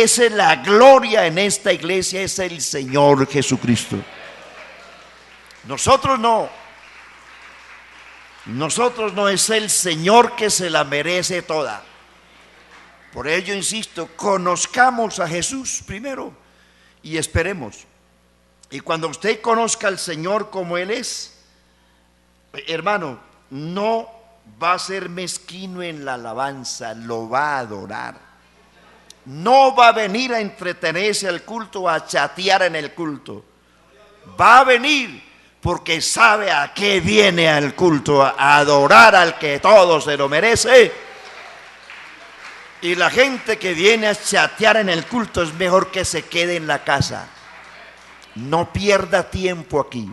merece la gloria en esta iglesia es el Señor Jesucristo. Nosotros no, es el Señor que se la merece toda. Por ello insisto, conozcamos a Jesús primero y esperemos. Y cuando usted conozca al Señor como Él es, hermano, no va a ser mezquino en la alabanza, lo va a adorar. No va a venir a entretenerse al culto, a chatear en el culto. Va a venir porque sabe a qué viene al culto, a adorar al que todo se lo merece. Y la gente que viene a chatear en el culto es mejor que se quede en la casa. No pierda tiempo aquí.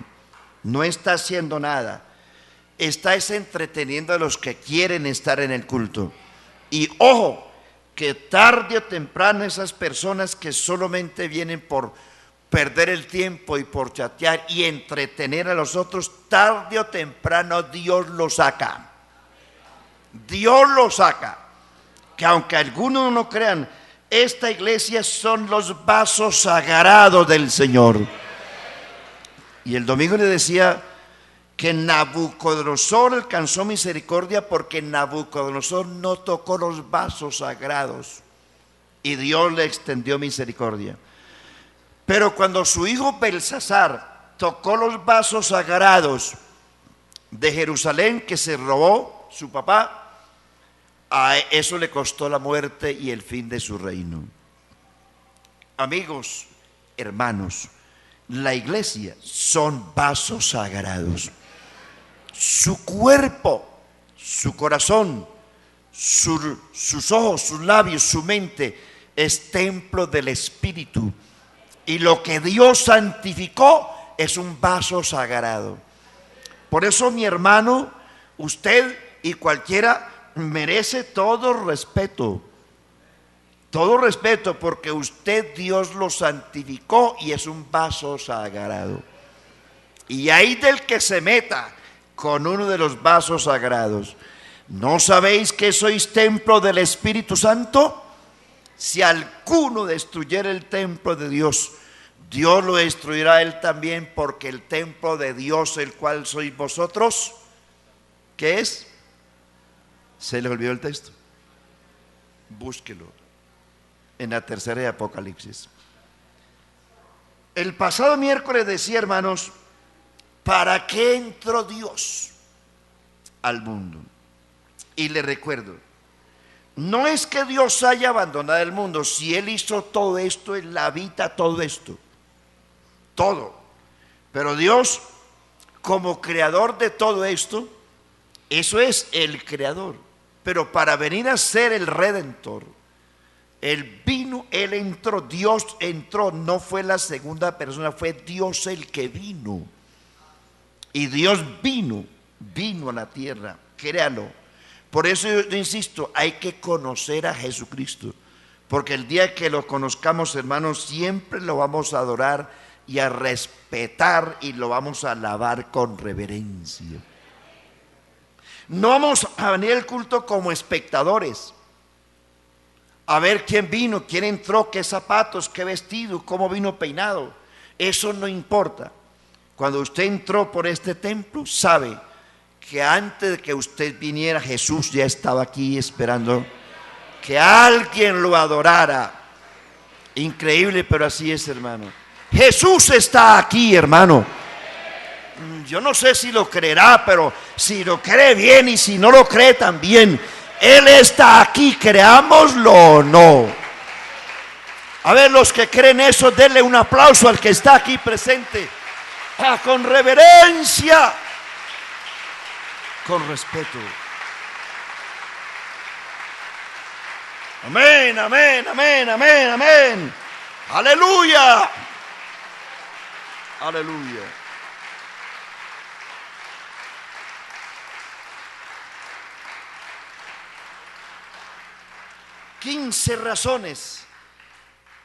No está haciendo nada. Está entreteniendo a los que quieren estar en el culto. Y ojo, que tarde o temprano esas personas que solamente vienen por perder el tiempo y por chatear y entretener a los otros, tarde o temprano Dios los saca. Dios los saca. Que aunque algunos no crean, esta iglesia son los vasos sagrados del Señor. Y el domingo le decía que Nabucodonosor alcanzó misericordia porque Nabucodonosor no tocó los vasos sagrados y Dios le extendió misericordia. Pero cuando su hijo Belsasar tocó los vasos sagrados de Jerusalén que se robó su papá, a eso le costó la muerte y el fin de su reino. Amigos, hermanos, la iglesia son vasos sagrados. Su cuerpo, su corazón, sus ojos, sus labios, su mente es templo del Espíritu. Y lo que Dios santificó es un vaso sagrado. Por eso, mi hermano, usted y cualquiera merece todo respeto, porque usted Dios lo santificó y es un vaso sagrado. Y ahí del que se meta con uno de los vasos sagrados. ¿No sabéis que sois templo del Espíritu Santo? Si alguno destruyera el templo de Dios, Dios lo destruirá él también, porque el templo de Dios, el cual sois vosotros, ¿qué es? ¿Se le olvidó el texto? Búsquelo en la tercera de Apocalipsis. El pasado miércoles decía, hermanos, ¿para qué entró Dios al mundo? Y le recuerdo, no es que Dios haya abandonado el mundo. Si Él hizo todo esto, Él habita todo esto, todo. Pero Dios, como creador de todo esto, eso es el creador. Pero para venir a ser el redentor, Él vino, Él entró, Dios entró, no fue la segunda persona, fue Dios el que vino. Y Dios vino a la tierra, créalo. Por eso yo insisto, hay que conocer a Jesucristo, porque el día que lo conozcamos, hermanos, siempre lo vamos a adorar y a respetar y lo vamos a alabar con reverencia. No vamos a venir al culto como espectadores, a ver quién vino, quién entró, qué zapatos, qué vestido, cómo vino peinado. Eso no importa. Cuando usted entró por este templo, sabe que antes de que usted viniera, Jesús ya estaba aquí esperando que alguien lo adorara. Increíble, pero así es, hermano. Jesús está aquí, hermano. Yo no sé si lo creerá, pero si lo cree bien, y si no lo cree también, Él está aquí, creámoslo o no. A ver, los que creen eso, denle un aplauso al que está aquí presente. Con reverencia, con respeto. Amén, amén, amén, amén, amén. Aleluya. Aleluya. Quince razones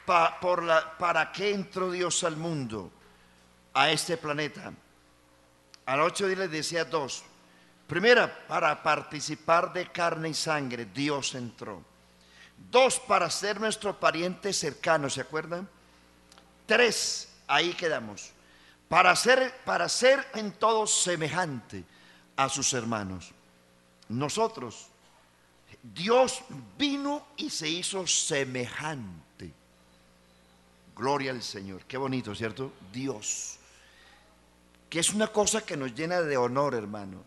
para qué entró Dios al mundo, a este planeta. A los 8 días les decía dos. Primera, para participar de carne y sangre, Dios entró. 2 para ser nuestro pariente cercano, ¿se acuerdan? 3, ahí quedamos, para ser en todo semejante a sus hermanos. Nosotros, Dios vino y se hizo semejante. Gloria al Señor, qué bonito, ¿cierto? Dios, que es una cosa que nos llena de honor, hermano.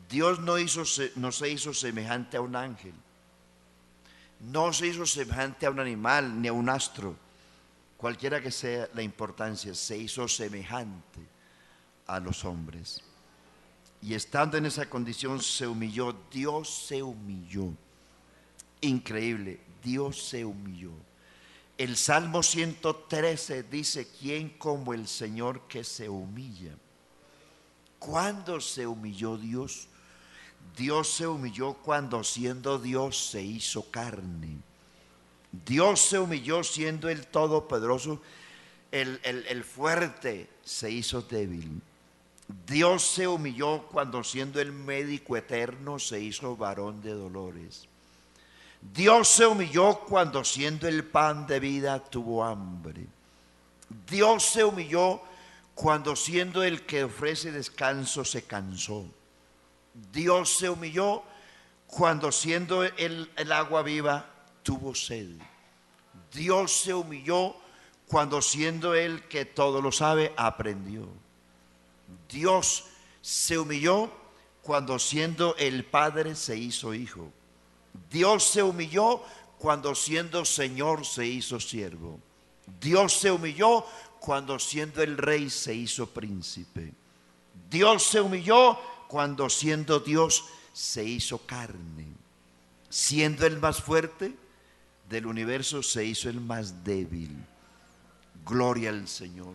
Dios no se hizo semejante a un ángel, no se hizo semejante a un animal ni a un astro, cualquiera que sea la importancia, se hizo semejante a los hombres. Y estando en esa condición se humilló, Dios se humilló. Increíble, Dios se humilló. El Salmo 113 dice: ¿quién como el Señor que se humilla? ¿Cuándo se humilló Dios? Dios se humilló cuando siendo Dios se hizo carne. Dios se humilló siendo el todopoderoso, el fuerte se hizo débil. Dios se humilló cuando siendo el médico eterno se hizo varón de dolores. Dios se humilló cuando siendo el pan de vida tuvo hambre. Dios se humilló cuando siendo el que ofrece descanso se cansó. Dios se humilló cuando siendo el agua viva tuvo sed. Dios se humilló cuando siendo Él que todo lo sabe aprendió. Dios se humilló cuando siendo el Padre se hizo hijo. Dios se humilló cuando siendo Señor se hizo siervo. Dios se humilló cuando siendo el Rey se hizo príncipe. Dios se humilló cuando siendo Dios se hizo carne. Siendo el más fuerte del universo se hizo el más débil. Gloria al Señor.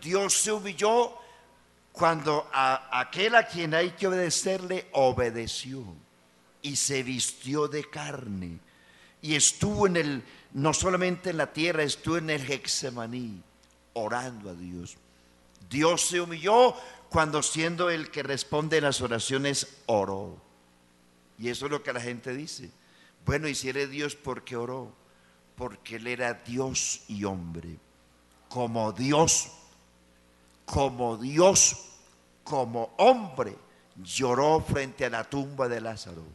Dios se humilló cuando a aquel a quien hay que obedecerle obedeció y se vistió de carne y estuvo no solamente en la tierra, estuvo en el Getsemaní orando a Dios. Dios se humilló cuando siendo el que responde las oraciones oró. Y eso es lo que la gente dice: bueno, y si eres Dios, ¿por qué oró? Porque Él era Dios y hombre. Como Dios, como hombre, lloró frente a la tumba de Lázaro,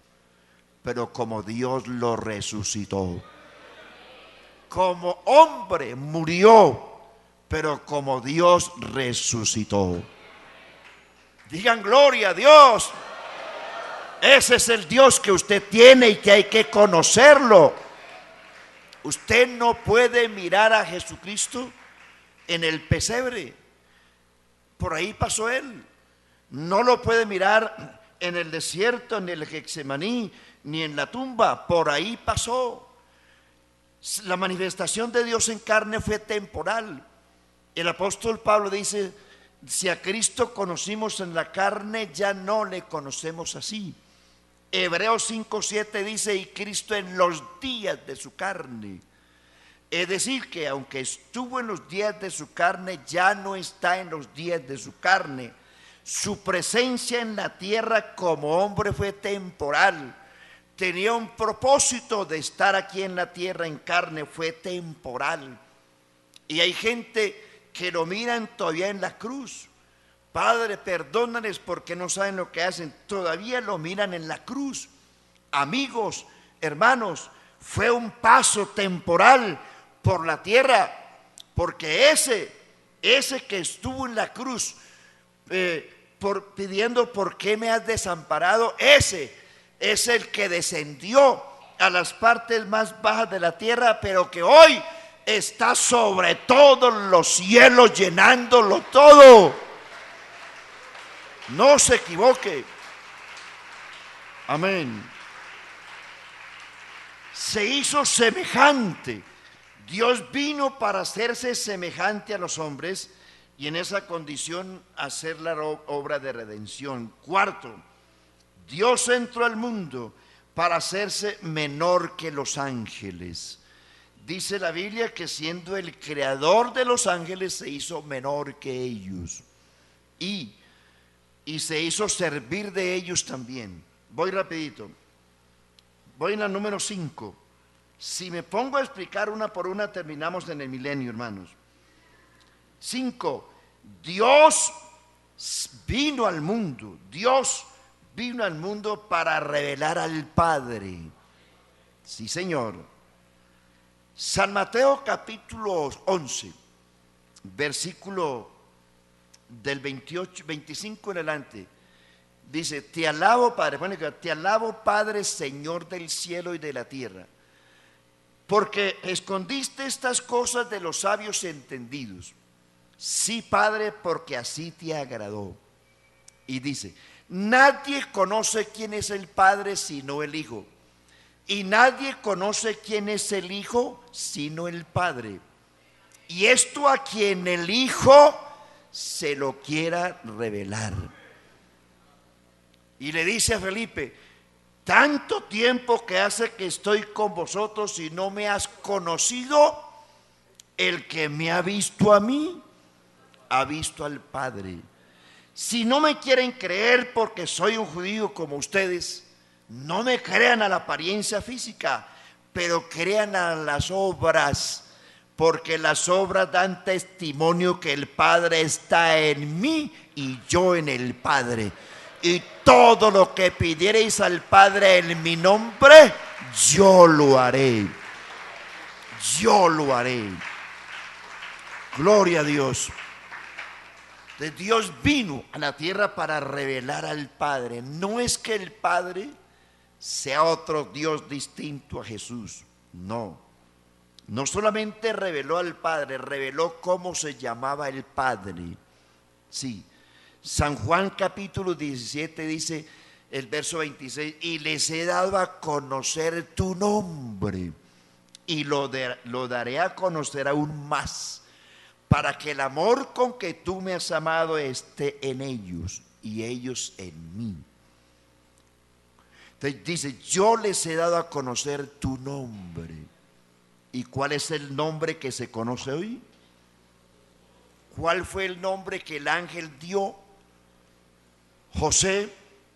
pero como Dios lo resucitó. Como hombre murió, pero como Dios resucitó. Digan gloria a Dios. Ese es el Dios que usted tiene y que hay que conocerlo. Usted no puede mirar a Jesucristo en el pesebre. Por ahí pasó Él. No lo puede mirar en el desierto, en el Getsemaní, ni en la tumba. Por ahí pasó. La manifestación de Dios en carne fue temporal. El apóstol Pablo dice: si a Cristo conocimos en la carne, ya no le conocemos así. Hebreos 5:7 dice: y Cristo en los días de su carne. Es decir, que aunque estuvo en los días de su carne, ya no está en los días de su carne. Su presencia en la tierra como hombre fue temporal. Tenía un propósito de estar aquí en la tierra en carne, fue temporal. Y hay gente que lo miran todavía en la cruz. Padre, perdónales porque no saben lo que hacen. Todavía lo miran en la cruz. Amigos, hermanos, fue un paso temporal por la tierra, porque ese que estuvo en la cruz pidiendo por qué me has desamparado, ese es el que descendió a las partes más bajas de la tierra, pero que hoy está sobre todos los cielos, llenándolo todo. No se equivoque. Amén. Se hizo semejante. Dios vino para hacerse semejante a los hombres y en esa condición hacer la obra de redención. Cuarto, Dios entró al mundo para hacerse menor que los ángeles. Dice la Biblia que siendo el creador de los ángeles se hizo menor que ellos y se hizo servir de ellos también. Voy rapidito. Voy en la número 5. Si me pongo a explicar una por una, terminamos en el milenio, hermanos. 5. Dios vino al mundo. Dios vino al mundo para revelar al Padre. Sí, Señor. San Mateo capítulo 11, versículo del 28, 25 en adelante. Dice: te alabo, Padre, bueno, te alabo, Padre, Señor del cielo y de la tierra, porque escondiste estas cosas de los sabios entendidos. Sí, Padre, porque así te agradó. Y dice: nadie conoce quién es el Padre sino el Hijo, y nadie conoce quién es el Hijo sino el Padre, y esto a quien el Hijo se lo quiera revelar. Y le dice a Felipe: tanto tiempo que hace que estoy con vosotros y no me has conocido. El que me ha visto a mí, ha visto al Padre. Si no me quieren creer porque soy un judío como ustedes, no me crean a la apariencia física, pero crean a las obras, porque las obras dan testimonio que el Padre está en mí y yo en el Padre. Y todo lo que pidiereis al Padre en mi nombre, yo lo haré. Yo lo haré. Gloria a Dios. Dios vino a la tierra para revelar al Padre. No es que el Padre sea otro Dios distinto a Jesús. No. No solamente reveló al Padre, reveló cómo se llamaba el Padre. Sí. San Juan capítulo 17 dice el verso 26: y les he dado a conocer tu nombre, y lo daré a conocer aún más, para que el amor con que tú me has amado esté en ellos y ellos en mí. Entonces dice: yo les he dado a conocer tu nombre. ¿Y cuál es el nombre que se conoce hoy? ¿Cuál fue el nombre que el ángel dio? José,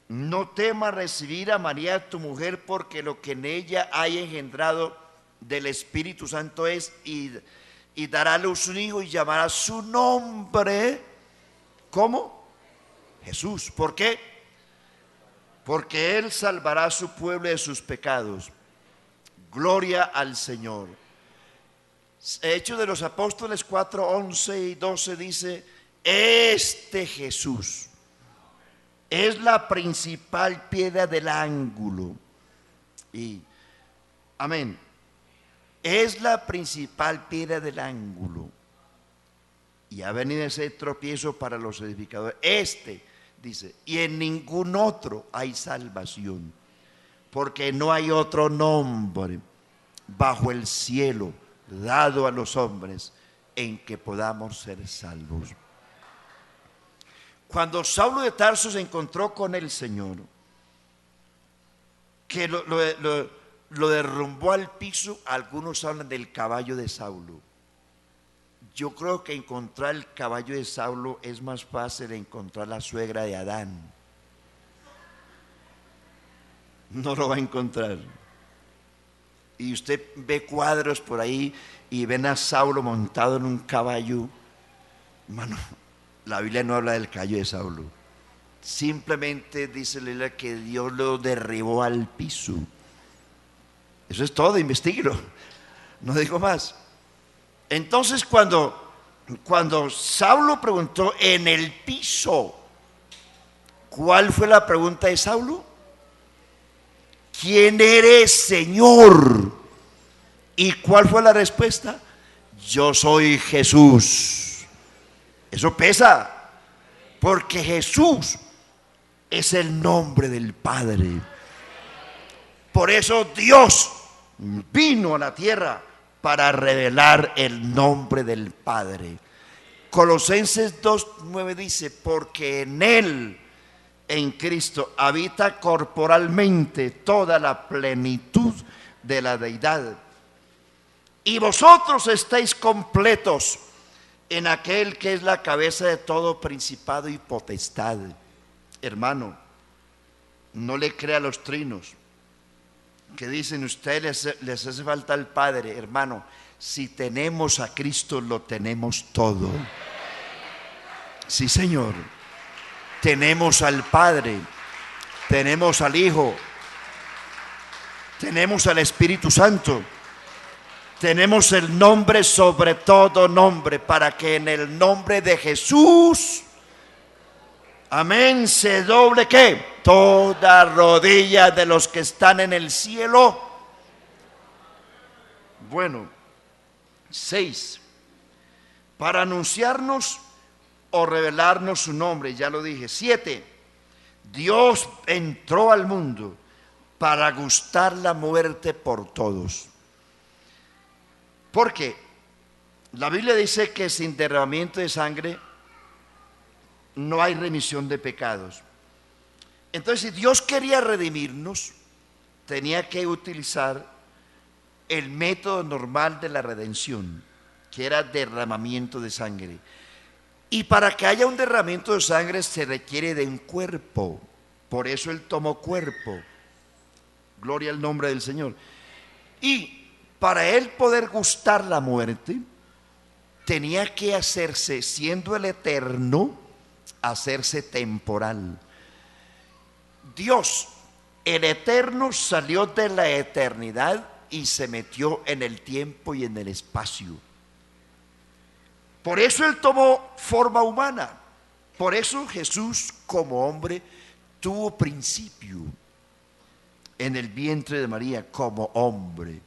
no temas recibir a María tu mujer, porque lo que en ella hay engendrado del Espíritu Santo es, y dará a luz un hijo y llamará su nombre, ¿cómo? Jesús. ¿Por qué? Porque él salvará a su pueblo de sus pecados. Gloria al Señor. Hechos de los Apóstoles 4, 11 y 12 dice: este Jesús es la principal piedra del ángulo. Y amén. Es la principal piedra del ángulo, y ha venido ese tropiezo para los edificadores. Dice: y en ningún otro hay salvación, porque no hay otro nombre bajo el cielo dado a los hombres en que podamos ser salvos. Cuando Saulo de Tarso se encontró con el Señor, que lo derrumbó al piso, algunos hablan del caballo de Saulo. Yo creo que encontrar el caballo de Saulo es más fácil de encontrar la suegra de Adán. No lo va a encontrar. Y usted ve cuadros por ahí y ven a Saulo montado en un caballo. Hermano, la Biblia no habla del caballo de Saulo. Simplemente dice la Biblia que Dios lo derribó al piso. Eso es todo, investíguelo. No digo más. Entonces cuando Saulo preguntó en el piso, ¿cuál fue la pregunta de Saulo? ¿Quién eres, Señor? ¿Y cuál fue la respuesta? Yo soy Jesús. Eso pesa, porque Jesús es el nombre del Padre. Por eso Dios vino a la tierra para revelar el nombre del Padre. Colosenses 2:9 dice: porque en Él, en Cristo, habita corporalmente toda la plenitud de la deidad, y vosotros estáis completos en aquel que es la cabeza de todo principado y potestad. Hermano, no le crea a los trinos. que dicen ustedes les hace falta el Padre. Hermano, si tenemos a Cristo lo tenemos todo. Sí, Señor. Tenemos al Padre, tenemos al Hijo, tenemos al Espíritu Santo, tenemos el nombre sobre todo nombre, para que en el nombre de Jesús, amén, se doble ¿qué? Toda rodilla de los que están en el cielo. Bueno, 6, para anunciarnos o revelarnos su nombre, ya lo dije. 7, Dios entró al mundo para gustar la muerte por todos. Porque la Biblia dice que sin derramamiento de sangre no hay remisión de pecados. Entonces, si Dios quería redimirnos, tenía que utilizar el método normal de la redención, que era derramamiento de sangre. Y para que haya un derramamiento de sangre se requiere de un cuerpo. Por eso Él tomó cuerpo. Gloria al nombre del Señor. Y para Él poder gustar la muerte, tenía que hacerse, siendo el eterno, hacerse temporal. Dios, el eterno, salió de la eternidad y se metió en el tiempo y en el espacio. Por eso Él tomó forma humana. Por eso Jesús, como hombre, tuvo principio en el vientre de María como hombre.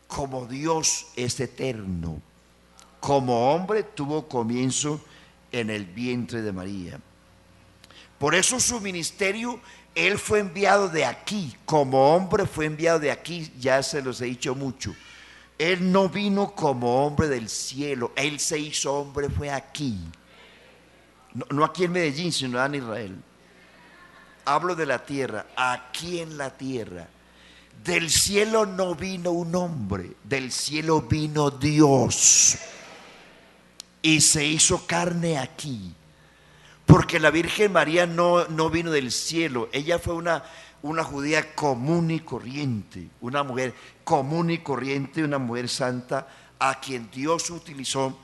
Como Dios es eterno, como hombre tuvo comienzo en el vientre de María. Por eso su ministerio, Él fue enviado de aquí, como hombre fue enviado de aquí, ya se los he dicho mucho. Él no vino como hombre del cielo, Él se hizo hombre, fue aquí. No aquí en Medellín, sino en Israel. Hablo de la tierra, aquí en la tierra. Del cielo no vino un hombre, del cielo vino Dios. Y se hizo carne aquí. Porque la Virgen María no vino del cielo, ella fue una judía común y corriente, una mujer común y corriente, una mujer santa, a quien Dios utilizó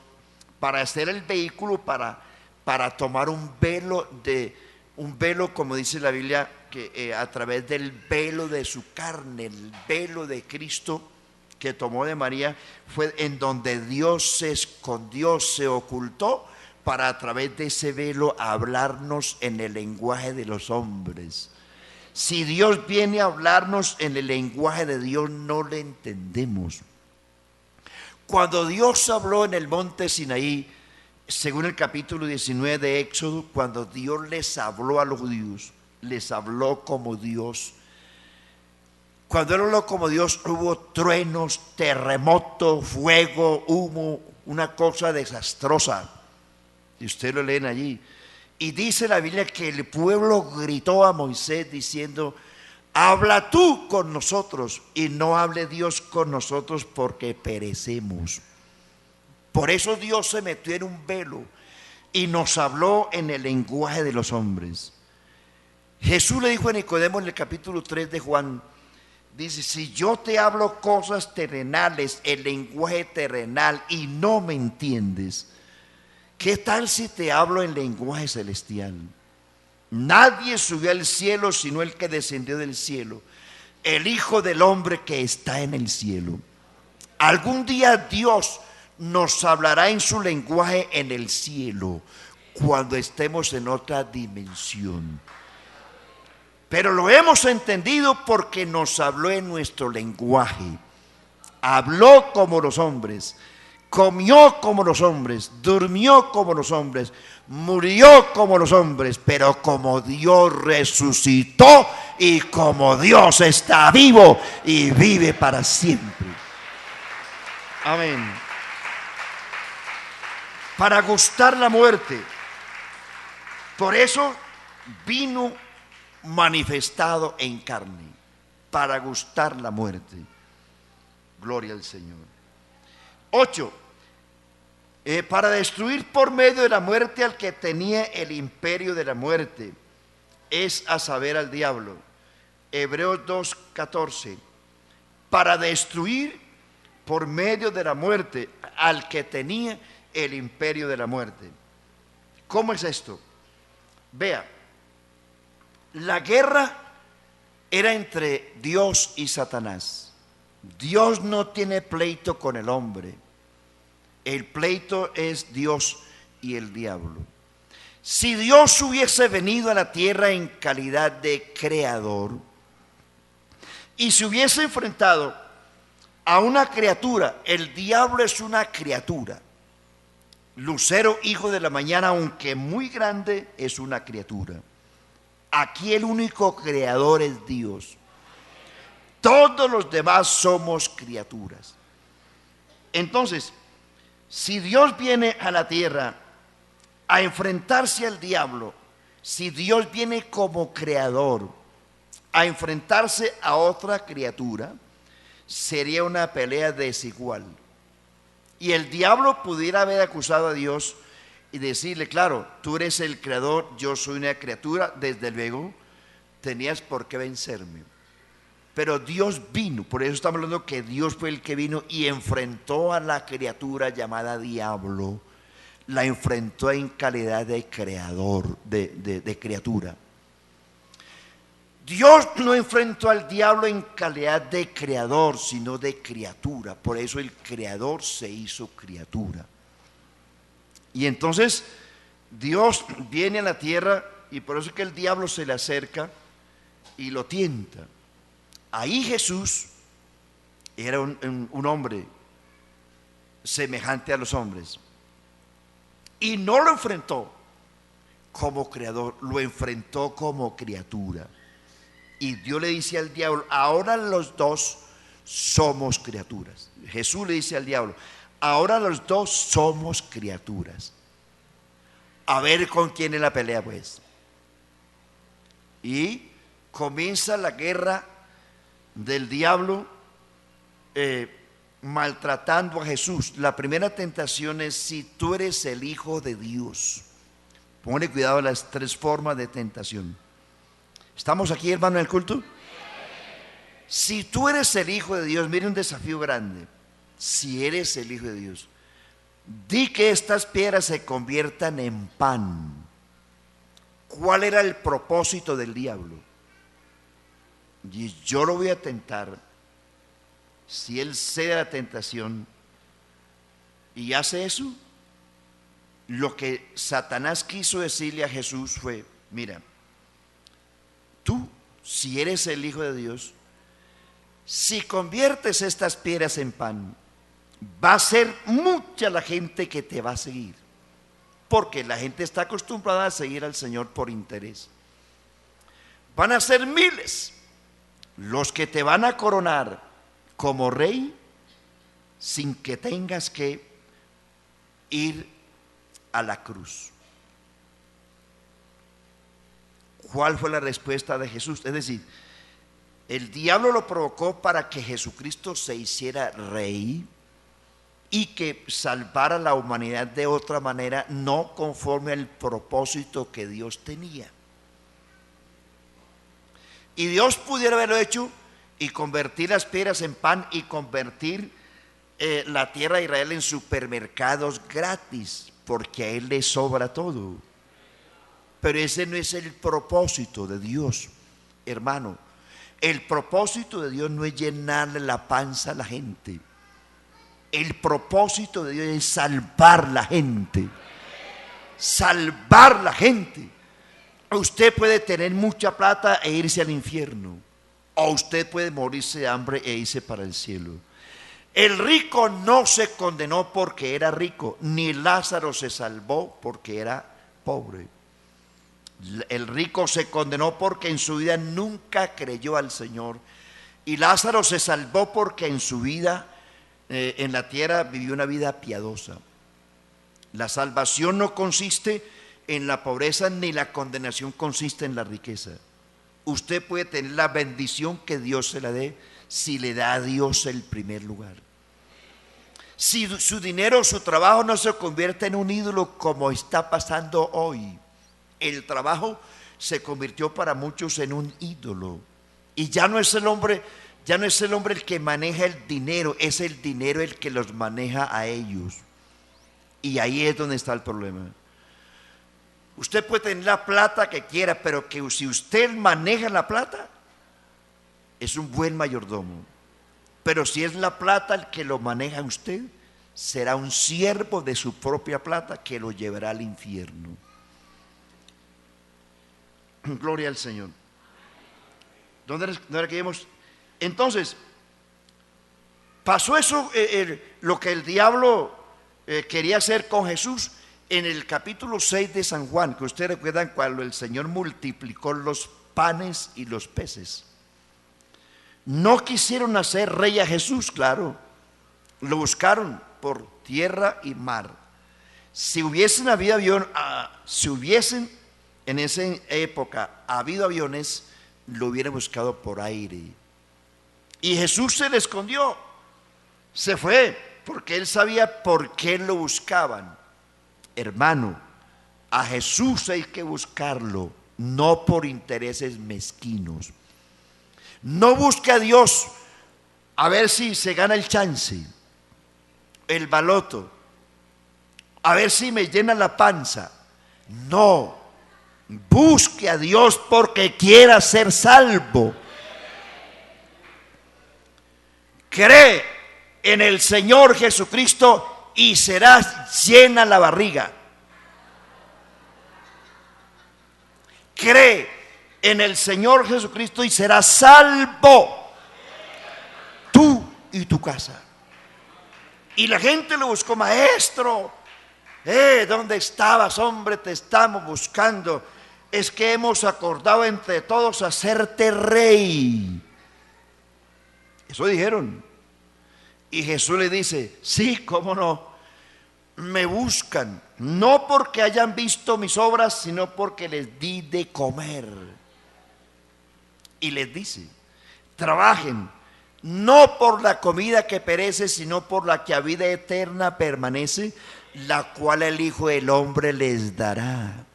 para hacer el vehículo para tomar un velo, como dice la Biblia, que a través del velo de su carne, el velo de Cristo que tomó de María, fue en donde Dios se escondió, se ocultó, para a través de ese velo hablarnos en el lenguaje de los hombres. Si Dios viene a hablarnos en el lenguaje de Dios, no le entendemos. Cuando Dios habló en el monte Sinaí, según el capítulo 19 de Éxodo, cuando Dios les habló a los judíos, les habló como Dios. Cuando Él habló como Dios, hubo truenos, terremotos, fuego, humo, una cosa desastrosa. Y ustedes lo leen allí. Y dice la Biblia que el pueblo gritó a Moisés diciendo: habla tú con nosotros y no hable Dios con nosotros, porque perecemos. Por eso Dios se metió en un velo y nos habló en el lenguaje de los hombres. Jesús le dijo a Nicodemo en el capítulo 3 de Juan, dice: si yo te hablo cosas terrenales, el lenguaje terrenal, y no me entiendes, ¿qué tal si te hablo en lenguaje celestial? Nadie subió al cielo sino el que descendió del cielo, el Hijo del Hombre que está en el cielo. Algún día Dios nos hablará en su lenguaje en el cielo, cuando estemos en otra dimensión. Pero lo hemos entendido porque nos habló en nuestro lenguaje. Habló como los hombres, comió como los hombres, durmió como los hombres, murió como los hombres, pero como Dios resucitó y como Dios está vivo y vive para siempre. Amén. Para gustar la muerte. Por eso vino manifestado en carne, para gustar la muerte. Gloria al Señor. 8. Para destruir por medio de la muerte al que tenía el imperio de la muerte, es a saber, al diablo. Hebreos 2:14. para destruir por medio de la muerte al que tenía el imperio de la muerte. ¿Cómo es esto? Vea, la guerra era entre Dios y Satanás. Dios no tiene pleito con el hombre. El pleito es Dios y el diablo. Si Dios hubiese venido a la tierra en calidad de creador y se hubiese enfrentado a una criatura, el diablo es una criatura. Lucero, hijo de la mañana, aunque muy grande, es una criatura. Aquí el único creador es Dios. Todos los demás somos criaturas. Entonces, si Dios viene a la tierra a enfrentarse al diablo, si Dios viene como creador a enfrentarse a otra criatura, sería una pelea desigual. Y el diablo pudiera haber acusado a Dios y decirle, claro, tú eres el creador, yo soy una criatura, desde luego tenías por qué vencerme. Pero Dios vino, por eso estamos hablando que Dios fue el que vino y enfrentó a la criatura llamada diablo. La enfrentó en calidad de creador, de criatura. Dios no enfrentó al diablo en calidad de creador, sino de criatura. Por eso el creador se hizo criatura. Y entonces Dios viene a la tierra y por eso es que el diablo se le acerca y lo tienta. Ahí Jesús era un hombre semejante a los hombres. Y no lo enfrentó como creador, lo enfrentó como criatura. Y Dios le dice al diablo, ahora los dos somos criaturas. Jesús le dice al diablo, ahora los dos somos criaturas. A ver con quién es la pelea, pues. Y comienza la guerra del diablo maltratando a Jesús. La primera tentación es, si tú eres el Hijo de Dios. Ponle cuidado a las tres formas de tentación. ¿Estamos aquí, hermano, en el culto? Si tú eres el Hijo de Dios, mire un desafío grande. Si eres el Hijo de Dios, di que estas piedras se conviertan en pan. ¿Cuál era el propósito del diablo? Y yo lo voy a tentar. Si él cede a la tentación y hace eso, lo que Satanás quiso decirle a Jesús fue, mira, tú, si eres el Hijo de Dios, si conviertes estas piedras en pan, va a ser mucha la gente que te va a seguir, porque la gente está acostumbrada a seguir al Señor por interés. Van a ser miles los que te van a coronar como rey sin que tengas que ir a la cruz. ¿Cuál fue la respuesta de Jesús? Es decir, el diablo lo provocó para que Jesucristo se hiciera rey y que salvara a la humanidad de otra manera, no conforme al propósito que Dios tenía. Y Dios pudiera haberlo hecho y convertir las piedras en pan y convertir la tierra de Israel en supermercados gratis, porque a Él le sobra todo. Pero ese no es el propósito de Dios, hermano. El propósito de Dios no es llenarle la panza a la gente. El propósito de Dios es salvar la gente. Salvar la gente. Usted puede tener mucha plata e irse al infierno, o usted puede morirse de hambre e irse para el cielo. El rico no se condenó porque era rico, ni Lázaro se salvó porque era pobre. El rico se condenó porque en su vida nunca creyó al Señor, y Lázaro se salvó porque en su vida en la tierra vivió una vida piadosa. La salvación no consiste en la pobreza, ni la condenación consiste en la riqueza. Usted puede tener la bendición que Dios se la dé si le da a Dios el primer lugar. Si su dinero, su trabajo no se convierte en un ídolo como está pasando hoy. El trabajo se convirtió para muchos en un ídolo. Y ya no es el hombre Ya no es el hombre el que maneja el dinero, es el dinero el que los maneja a ellos. Y ahí es donde está el problema. Usted puede tener la plata que quiera, pero que si usted maneja la plata, es un buen mayordomo. Pero si es la plata el que lo maneja usted, será un siervo de su propia plata que lo llevará al infierno. Gloria al Señor. ¿Dónde era que íbamos? Entonces, pasó eso, lo que el diablo quería hacer con Jesús en el capítulo 6 de San Juan, que ustedes recuerdan cuando el Señor multiplicó los panes y los peces. No quisieron hacer rey a Jesús, claro, lo buscaron por tierra y mar. Si hubiesen en esa época habido aviones, lo hubieran buscado por aire. Y Jesús se le escondió, se fue, porque él sabía por qué lo buscaban. Hermano, a Jesús hay que buscarlo, no por intereses mezquinos. No busque a Dios a ver si se gana el chance, el baloto, a ver si me llena la panza. No, busque a Dios porque quiera ser salvo. Cree en el Señor Jesucristo y será llena la barriga. Cree en el Señor Jesucristo y serás salvo, tú y tu casa. Y la gente lo buscó, maestro, ¿dónde estabas, hombre? Te estamos buscando. Es que hemos acordado entre todos hacerte rey. Eso dijeron. Y Jesús le dice, sí, cómo no, me buscan, no porque hayan visto mis obras, sino porque les di de comer. Y les dice, trabajen, no por la comida que perece, sino por la que a vida eterna permanece, la cual el Hijo del Hombre les dará.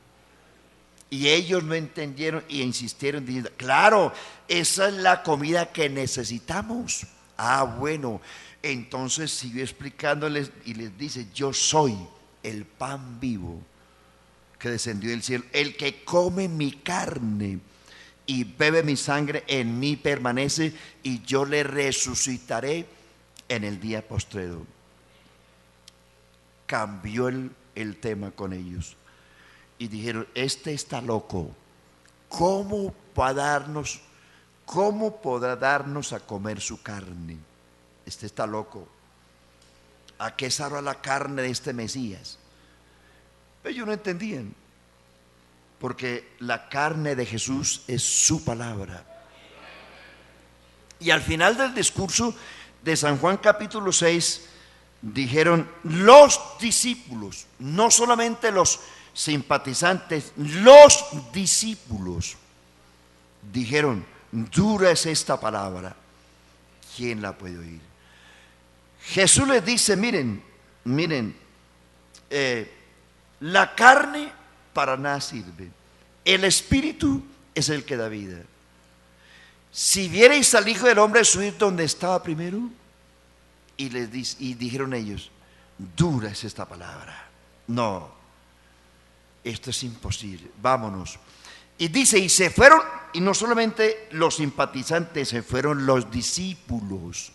Y ellos no entendieron y insistieron diciendo, claro, esa es la comida que necesitamos. Ah, bueno, entonces siguió explicándoles y les dice, yo soy el pan vivo que descendió del cielo. El que come mi carne y bebe mi sangre, en mí permanece, y yo le resucitaré en el día postrero. Cambió el tema con ellos y dijeron, este está loco, ¿cómo podrá darnos a comer su carne? Este está loco. ¿A qué sabrá la carne de este Mesías? Ellos no entendían, porque la carne de Jesús es su palabra. Y al final del discurso de San Juan capítulo 6, dijeron los discípulos, no solamente los simpatizantes, los discípulos dijeron, dura es esta palabra, ¿quién la puede oír? Jesús les dice, miren, la carne para nada sirve, el espíritu es el que da vida. Si vierais al Hijo del Hombre subir donde estaba primero, y dijeron ellos, dura es esta palabra, no, esto es imposible, vámonos. Y dice, y se fueron, y no solamente los simpatizantes, se fueron los discípulos,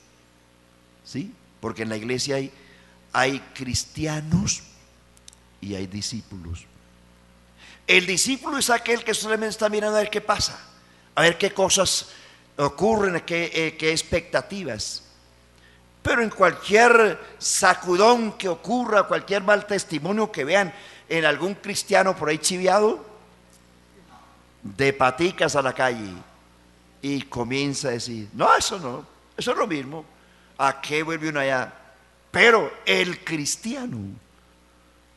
¿sí? Porque en la iglesia hay cristianos y hay discípulos. El discípulo es aquel que solamente está mirando a ver qué pasa, a ver qué cosas ocurren, qué expectativas. Pero en cualquier sacudón que ocurra, cualquier mal testimonio que vean en algún cristiano por ahí chiviado, de paticas a la calle, y comienza a decir, no, eso es lo mismo, ¿a qué vuelve uno allá? Pero el cristiano,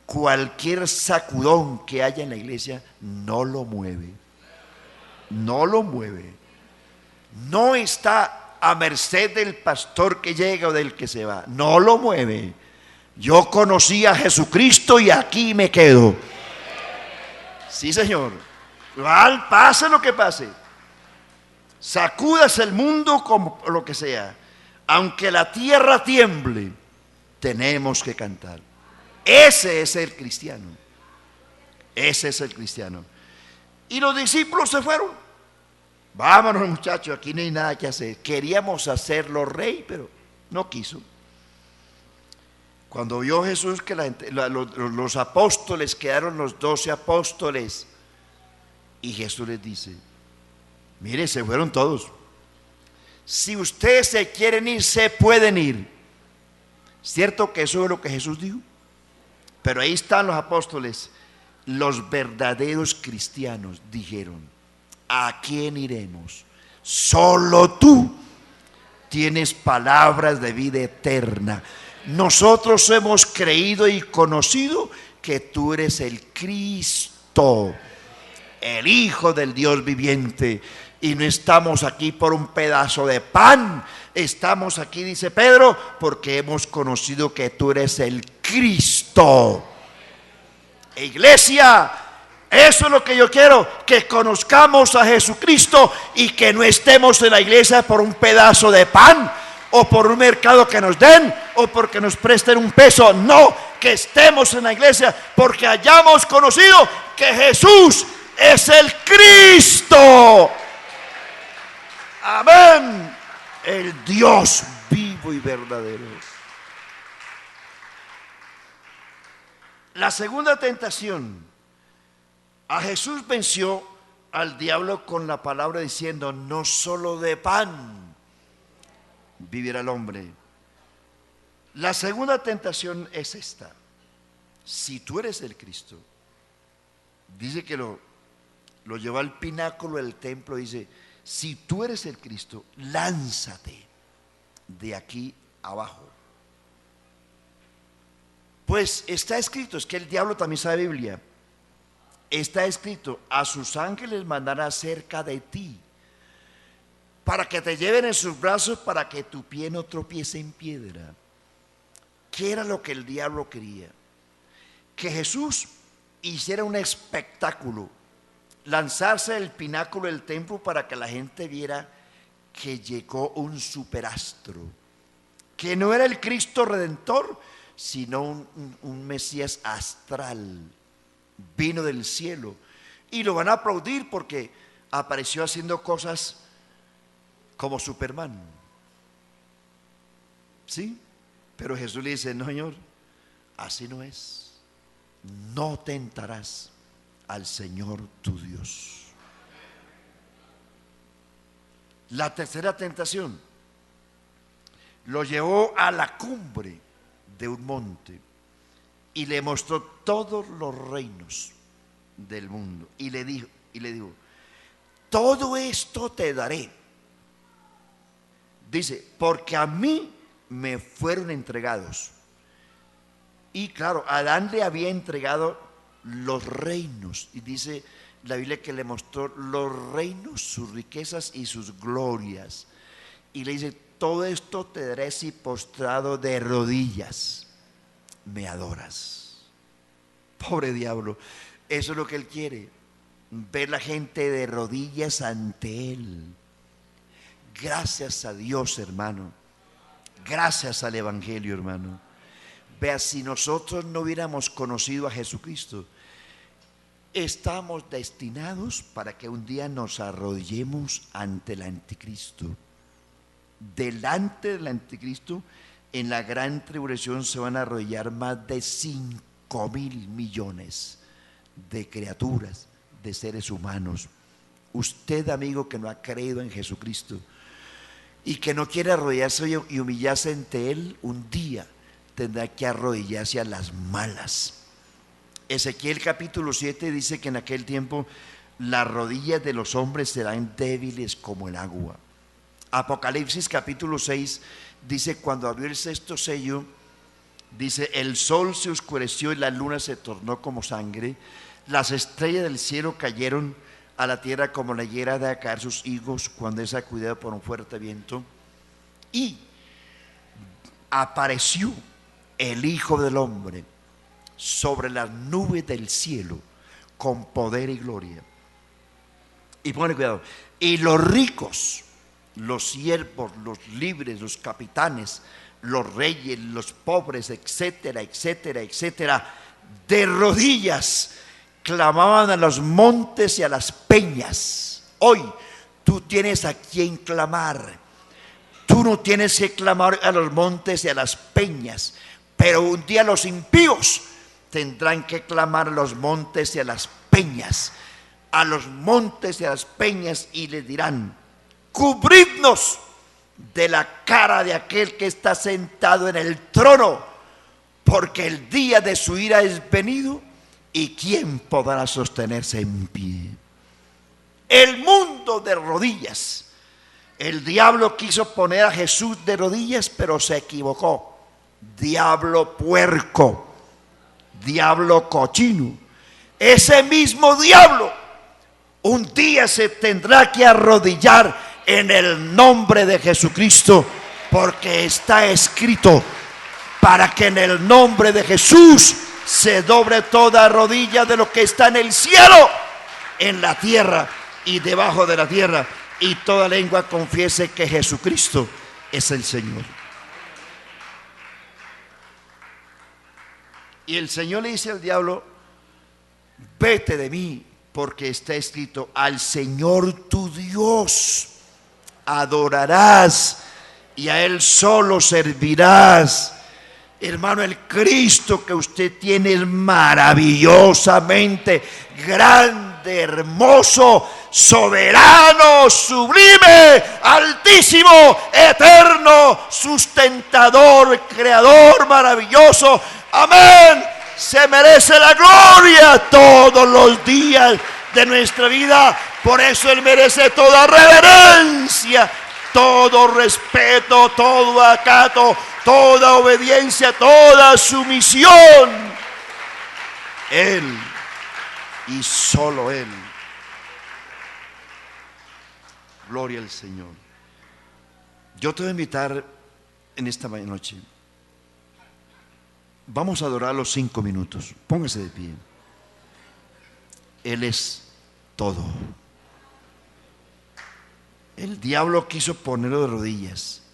cualquier sacudón que haya en la iglesia, no lo mueve, no está a merced del pastor que llega o del que se va, no lo mueve. Yo conocí a Jesucristo y aquí me quedo. Sí, Señor. Pase lo que pase. Sacudas el mundo como lo que sea. Aunque la tierra tiemble, tenemos que cantar. Ese es el cristiano. Ese es el cristiano. Y los discípulos se fueron. Vámonos, muchachos, aquí no hay nada que hacer. Queríamos hacerlo rey, pero no quiso. Cuando vio Jesús que los apóstoles, quedaron los 12 apóstoles, y Jesús les dice: mire, se fueron todos. Si ustedes se quieren ir, se pueden ir. ¿Cierto que eso es lo que Jesús dijo? Pero ahí están los apóstoles. Los verdaderos cristianos dijeron: ¿a quién iremos? Solo tú tienes palabras de vida eterna. Nosotros hemos creído y conocido que tú eres el Cristo, el Hijo del Dios viviente. Y no estamos aquí por un pedazo de pan. Estamos aquí, dice Pedro, porque hemos conocido que tú eres el Cristo. Iglesia, eso es lo que yo quiero, que conozcamos a Jesucristo y que no estemos en la iglesia por un pedazo de pan o por un mercado que nos den o porque nos presten un peso. No, que estemos en la iglesia porque hayamos conocido que Jesús es el Cristo. Amén. El Dios vivo y verdadero. La segunda tentación. A Jesús venció al diablo con la palabra diciendo: no solo de pan vivirá el hombre. La segunda tentación es esta: si tú eres el Cristo, dice que lo llevó al pináculo del templo, dice: si tú eres el Cristo, lánzate de aquí abajo. Pues está escrito, es que el diablo también sabe Biblia. Está escrito: a sus ángeles mandará cerca de ti, para que te lleven en sus brazos, para que tu pie no tropiece en piedra. ¿Qué era lo que el diablo quería? Que Jesús hiciera un espectáculo, lanzarse del pináculo del templo para que la gente viera que llegó un superastro, que no era el Cristo Redentor, sino un Mesías astral. Vino del cielo y lo van a aplaudir porque apareció haciendo cosas como Superman. ¿Sí? Pero Jesús le dice: no, Señor, así no es. No tentarás al Señor tu Dios. La tercera tentación lo llevó a la cumbre de un monte y le mostró todos los reinos del mundo y le dijo: todo esto te daré, dice, porque a mí me fueron entregados. Y claro, Adán le había entregado los reinos, y dice la Biblia que le mostró los reinos, sus riquezas y sus glorias, y le dice: todo esto te daré si postrado de rodillas me adoras. Pobre diablo, eso es lo que él quiere, ver la gente de rodillas ante él. Gracias a Dios, hermano, gracias al Evangelio, hermano. Vea, si nosotros no hubiéramos conocido a Jesucristo, estamos destinados para que un día nos arrodillemos ante el anticristo. Delante del anticristo, en la gran tribulación se van a arrodillar más de 5.000 millones de criaturas, de seres humanos. Usted, amigo, que no ha creído en Jesucristo y que no quiere arrodillarse y humillarse ante Él, un día tendrá que arrodillarse a las malas. Ezequiel capítulo 7 dice que en aquel tiempo las rodillas de los hombres serán débiles como el agua. Apocalipsis capítulo 6 dice: cuando abrió el sexto sello, dice, el sol se oscureció y la luna se tornó como sangre, las estrellas del cielo cayeron a la tierra como la higuera de caer sus higos cuando es sacudida por un fuerte viento, y apareció el Hijo del Hombre sobre las nubes del cielo con poder y gloria. Y póngale cuidado. Y los ricos, los siervos, los libres, los capitanes, los reyes, los pobres, etcétera, etcétera, etcétera, de rodillas clamaban a los montes y a las peñas. Hoy tú tienes a quien clamar. Tú no tienes que clamar a los montes y a las peñas, pero un día los impíos tendrán que clamar a los montes y a las peñas, a los montes y a las peñas, y les dirán: cubridnos de la cara de aquel que está sentado en el trono, porque el día de su ira es venido, y quién podrá sostenerse en pie. El mundo de rodillas. El diablo quiso poner a Jesús de rodillas, pero se equivocó. Diablo puerco, diablo cochino. Ese mismo diablo un día se tendrá que arrodillar en el nombre de Jesucristo, porque está escrito: para que en el nombre de Jesús se doble toda rodilla de lo que está en el cielo, en la tierra y debajo de la tierra, y toda lengua confiese que Jesucristo es el Señor. Y el Señor le dice al diablo: vete de mí, porque está escrito: al Señor tu Dios adorarás y a Él solo servirás. Hermano, el Cristo que usted tiene es maravillosamente grande, hermoso, soberano, sublime, altísimo, eterno, sustentador, creador, maravilloso. Amén. Se merece la gloria todos los días de nuestra vida. Por eso Él merece toda reverencia, todo respeto, todo acato, toda obediencia, toda sumisión. Él y solo Él. Gloria al Señor. Yo te voy a invitar en esta noche. Vamos a adorar los 5 minutos. Póngase de pie. Él es todo. El diablo quiso ponerlo de rodillas.